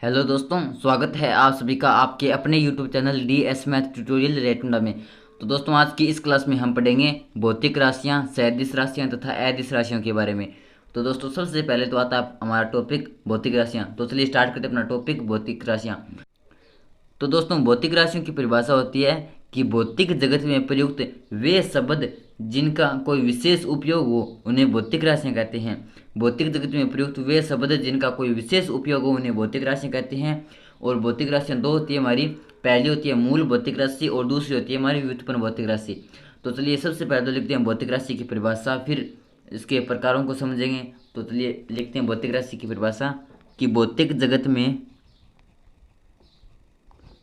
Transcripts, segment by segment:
Hello दोस्तों, स्वागत है आप सभी का आपके अपने YouTube channel DS math tutorial रेटुंडा में। तो दोस्तों, आज की इस क्लास में हम पढ़ेंगे भौतिक राशियां, सदिश राशियां तथा अदिश राशियों के बारे में। तो दोस्तों, सबसे पहले तो आता है हमारा टॉपिक भौतिक राशियां। तो चलिए स्टार्ट करते हैं अपना टॉपिक भौतिक राशियां। तो दोस्तों, भौतिक राशियों की परिभाषा होती है कि भौतिक जगत में प्रयुक्त वे शब्द जिनका कोई विशेष उपयोग हो उन्हें भौतिक राशियां कहते हैं। भौतिक जगत में प्रयुक्त वे शब्द जिनका कोई विशेष उपयोग हो उन्हें भौतिक राशियां कहते हैं। और भौतिक राशियां दो होती है हमारी। पहली होती है मूल भौतिक राशि और दूसरी होती है हमारी व्युत्पन्न भौतिक राशि। तो चलिए सबसे पहले तो लिखते हैं भौतिक राशि की परिभाषा, फिर इसके प्रकारों को समझेंगे। तो चलिए लिखते हैं भौतिक राशि की परिभाषा कि भौतिक जगत में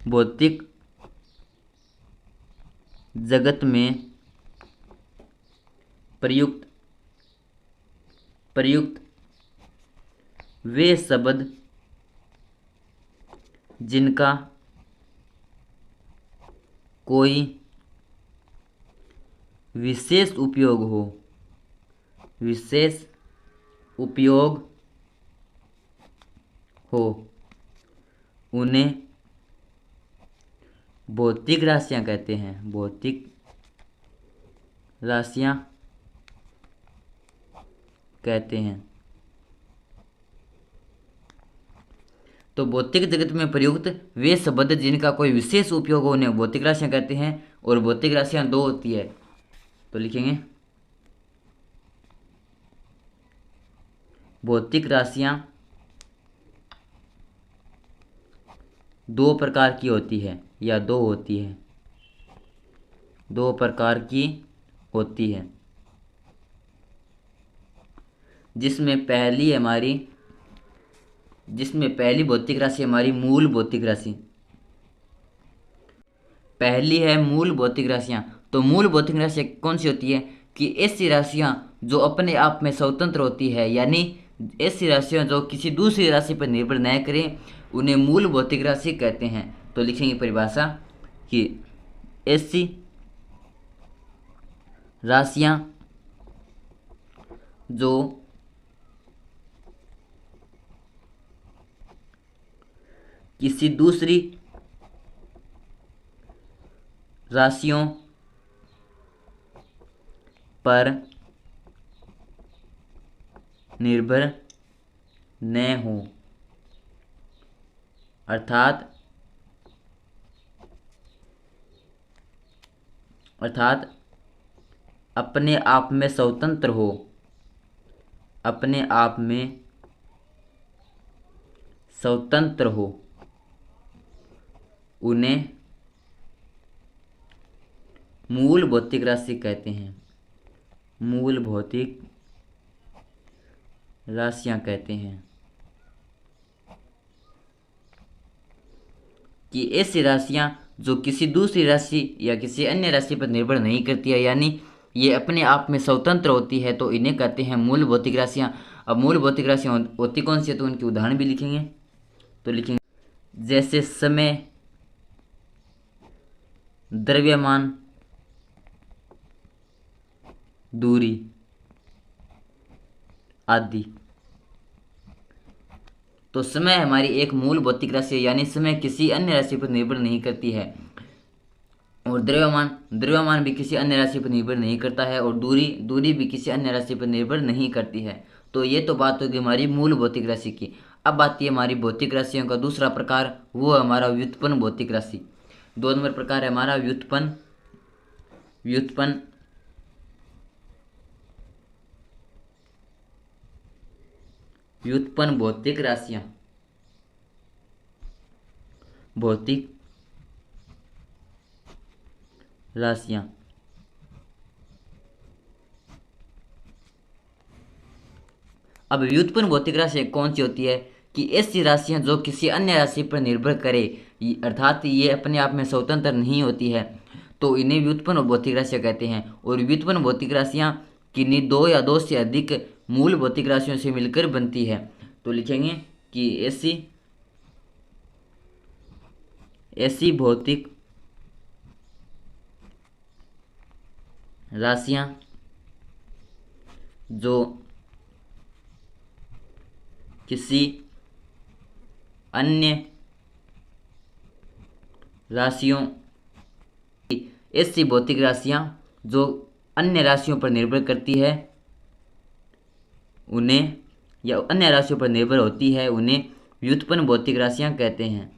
प्रयुक्त प्रयुक्त वे शब्द जिनका कोई विशेष उपयोग हो उन्हें भौतिक राशियां कहते हैं। भौतिक राशियां कहते हैं। तो भौतिक जगत में प्रयुक्त वे शब्द जिनका कोई विशेष उपयोग हो उन्हें भौतिक राशियां कहते हैं। और भौतिक राशियां दो होती है। तो लिखेंगे भौतिक राशियां दो प्रकार की होती है या दो होती है, दो प्रकार की होती है। जिसमें पहली भौतिक राशि हमारी मूल भौतिक राशि। पहली है मूल भौतिक राशियां। तो मूल भौतिक राशियां कौन सी होती है कि ऐसी राशियां जो अपने आप में स्वतंत्र होती है, यानी ऐसी राशियां जो किसी दूसरी राशि पर निर्भर न करें उन्हें मूल भौतिक राशि कहते हैं। तो लिखेंगे परिभाषा कि ऐसी राशियां जो किसी दूसरी राशियों पर निर्भर न हो, अर्थात अपने आप में स्वतंत्र हो, अपने आप में स्वतंत्र हो, उन्हें मूल भौतिक राशि कहते हैं। मूल भौतिक राशियां कहते हैं कि ऐसी राशियां जो किसी दूसरी राशि या किसी अन्य राशि पर निर्भर नहीं करती है, यानी ये अपने आप में स्वतंत्र होती है, तो इन्हें कहते हैं मूल भौतिक राशियां। अब मूल भौतिक राशियां होती कौन सी है, तो उनके उदाहरण भी लिखेंगे। तो लिखेंगे जैसे समय, द्रव्यमान, दूरी आदि। तो समय हमारी एक मूल भौतिक राशि है, यानी समय किसी अन्य राशि पर निर्भर नहीं करती है। और द्रव्यमान भी किसी अन्य राशि पर निर्भर नहीं करता है। और दूरी भी किसी अन्य राशि पर निर्भर नहीं करती है। तो ये तो बात होगी हमारी मूल भौतिक राशि की। अब आती है हमारी भौतिक राशियों का दूसरा प्रकार, वो है हमारा व्युत्पन्न भौतिक राशि। दो नंबर प्रकार है हमारा व्युत्पन्न व्युत्पन्न व्युत्पन्न भौतिक राशियां। भौतिक राशियां अब व्युत्पन्न भौतिक राशि कौन सी होती है कि ऐसी राशियां जो किसी अन्य राशि पर निर्भर करे, अर्थात ये अपने आप में स्वतंत्र नहीं होती है, तो इन्हें व्युत्पन्न भौतिक राशियां कहते हैं। और व्युत्पन्न भौतिक राशियां किन्हीं दो या दो से अधिक मूल भौतिक राशियों से मिलकर बनती है। तो लिखेंगे कि ऐसी भौतिक राशियां जो किसी अन्य राशियों, ऐसी भौतिक राशियां जो अन्य राशियों पर निर्भर करती है उन्हें, या अन्य राशियों पर निर्भर होती है उन्हें व्युत्पन्न भौतिक राशियां कहते हैं।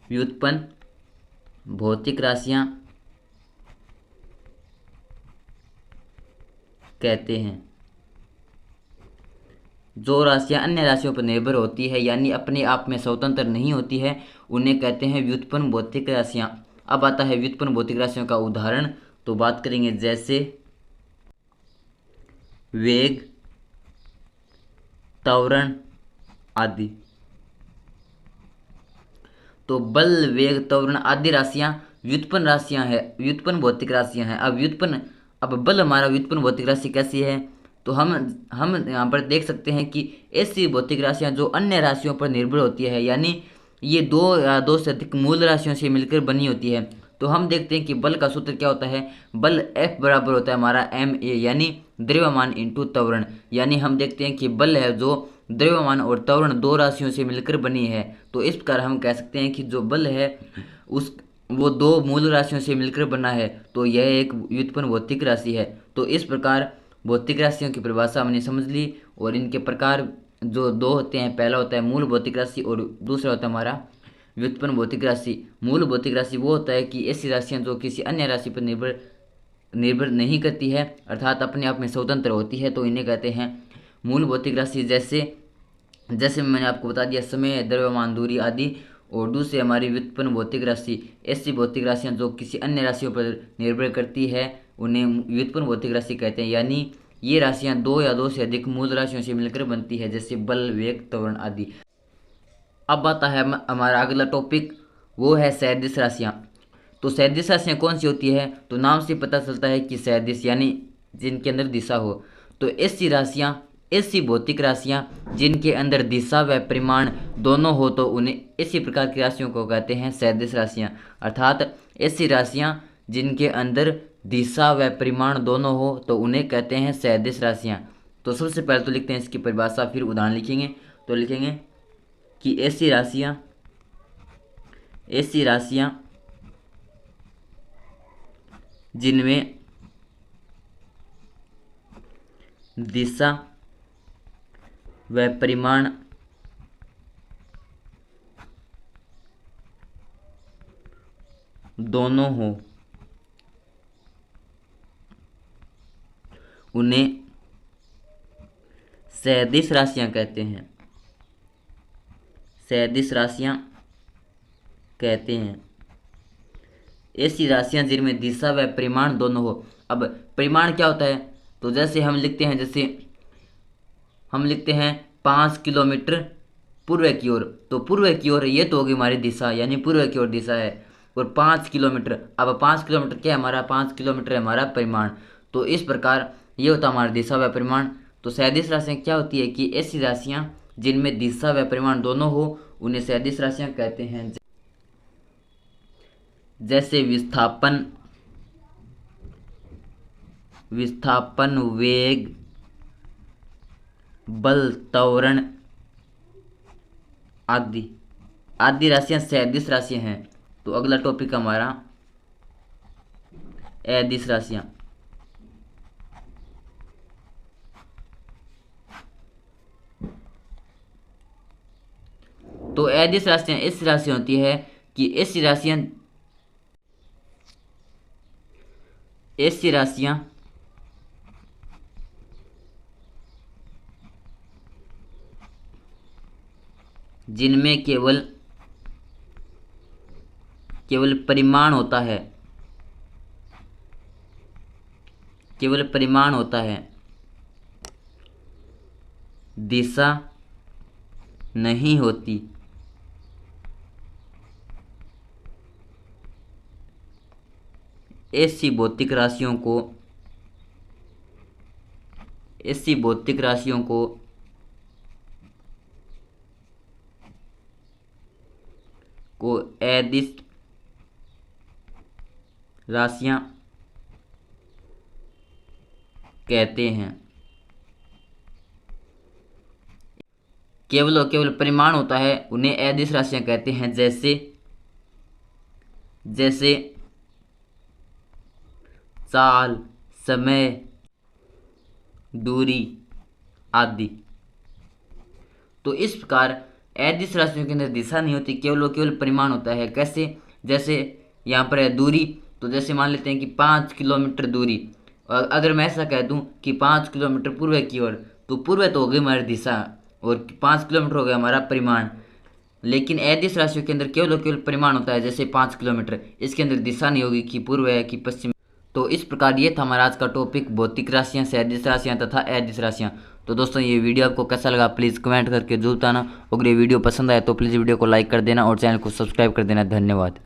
व्युत्पन्न भौतिक राशियां कहते हैं। जो राशियां अन्य राशियों पर निर्भर होती है यानी अपने आप में स्वतंत्र नहीं होती है उन्हें कहते हैं व्युत्पन्न भौतिक राशियां। अब आता है व्युत्पन्न भौतिक राशियों का उदाहरण, तो बात करेंगे जैसे वेग, त्वरण आदि। तो बल, वेग, त्वरण आदि राशियां व्युत्पन्न राशियां हैं, व्युत्पन्न भौतिक राशियां हैं। अब बल हमारा व्युत्पन्न भौतिक राशि कैसी है, तो हम यहाँ पर देख सकते हैं कि ऐसी भौतिक राशियां जो अन्य राशियों पर निर्भर होती है यानी ये दो या दो से अधिक मूल राशियों से मिलकर बनी होती है। तो हम देखते हैं कि बल का सूत्र क्या होता है, बल F बराबर होता है हमारा ma यानी द्रव्यमान इंटू त्वरण। यानी हम देखते हैं कि बल है जो द्रव्यमान और त्वरण दो राशियों से मिलकर बनी है। तो इस प्रकार हम कह सकते हैं कि जो बल है उस वो दो मूल राशियों से मिलकर बना है, तो यह एक व्युत्पन्न भौतिक राशि है। तो इस प्रकार भौतिक राशियों की परिभाषा हमने समझ ली और इनके प्रकार जो दो होते हैं, पहला होता है मूल भौतिक राशि और दूसरा होता है हमारा व्युत्पन्न भौतिक राशि। मूल भौतिक राशि वो होता है कि ऐसी राशियां जो किसी अन्य राशि पर निर्भर नहीं करती है अर्थात अपने आप में स्वतंत्र होती है, तो इन्हें कहते हैं मूल भौतिक राशि। जैसे जैसे मैंने आपको बता दिया समय, द्रव्यमान, दूरी आदि। और दूसरी हमारी व्युत्पन्न भौतिक राशि, ऐसी भौतिक राशियां जो किसी अन्य राशियों पर निर्भर करती है उन्हें व्युत्पन्न भौतिक राशि कहते हैं। यानी ये राशियां दो या दो से अधिक मूल राशियों से मिलकर बनती है, जैसे बल, वेग, त्वरण आदि। अब आता है हमारा अगला टॉपिक, वो है सदिश राशियाँ। तो सदिश राशियाँ कौन सी होती है, तो नाम से पता चलता है कि सदिश यानी जिनके अंदर दिशा हो। तो ऐसी राशियाँ, ऐसी भौतिक राशियाँ जिनके अंदर दिशा व परिमाण दोनों हो तो उन्हें इसी प्रकार की राशियों को कहते हैं सदिश राशियाँ। अर्थात ऐसी राशियाँ जिनके अंदर दिशा व परिमाण दोनों हो तो उन्हें कहते हैं सदिश राशियाँ। तो सबसे पहले तो लिखते हैं इसकी परिभाषा, फिर उदाहरण लिखेंगे। तो लिखेंगे कि ऐसी राशियां जिनमें दिशा व परिमाण दोनों हो उन्हें सदिश राशियां कहते हैं। सदिश राशियां कहते हैं ऐसी राशियां जिनमें दिशा व परिमाण दोनों हो। अब परिमाण क्या होता है, तो जैसे हम लिखते हैं 5 किलोमीटर पूर्व की ओर, तो पूर्व की ओर ये तो होगी हमारी दिशा यानी पूर्व की ओर दिशा है। और 5 किलोमीटर, अब 5 किलोमीटर क्या है हमारा, 5 किलोमीटर है हमारा परिमाण। तो इस प्रकार ये होता है हमारा दिशा व परिमाण। तो सदिश राशियाँ क्या होती है कि ऐसी राशियाँ जिनमें दिशा व परिमाण दोनों हो उन्हें सदिश राशियाँ कहते हैं। जैसे विस्थापन, वेग, बल, त्वरण आदि राशियां सदिश राशियां हैं। तो अगला टॉपिक हमारा अदिश राशियां। तो अदिश राशियां ऐसी राशि होती है कि ऐसी राशियां जिनमें केवल परिमाण होता है, केवल परिमाण होता है, दिशा नहीं होती, ऐसी भौतिक राशियों को अदिश राशियां कहते हैं। केवल और केवल परिमाण होता है उन्हें अदिश राशियां कहते हैं, जैसे जैसे साल, समय, दूरी आदि। तो इस प्रकार अदिश राशियों के अंदर दिशा नहीं होती, केवल और केवल परिमाण होता है। कैसे? जैसे यहाँ पर है दूरी, तो जैसे मान लेते हैं कि 5 किलोमीटर दूरी, और अगर मैं ऐसा कह दूं कि 5 किलोमीटर पूर्व की ओर, तो पूर्व तो हो गई हमारी दिशा और 5 किलोमीटर हो गया हमारा परिमाण। लेकिन अदिश राशियों के अंदर केवल और केवल परिमाण होता है, जैसे 5 किलोमीटर, इसके अंदर दिशा नहीं होगी कि पूर्व है कि पश्चिम। तो इस प्रकार ये था हमारा आज का टॉपिक, भौतिक राशियां, सदिश राशियां तथा अदिश राशियां। तो दोस्तों ये वीडियो आपको कैसा लगा प्लीज़ कमेंट करके जरूर बताना। अगर ये वीडियो पसंद आए तो प्लीज़ वीडियो को लाइक कर देना और चैनल को सब्सक्राइब कर देना। धन्यवाद।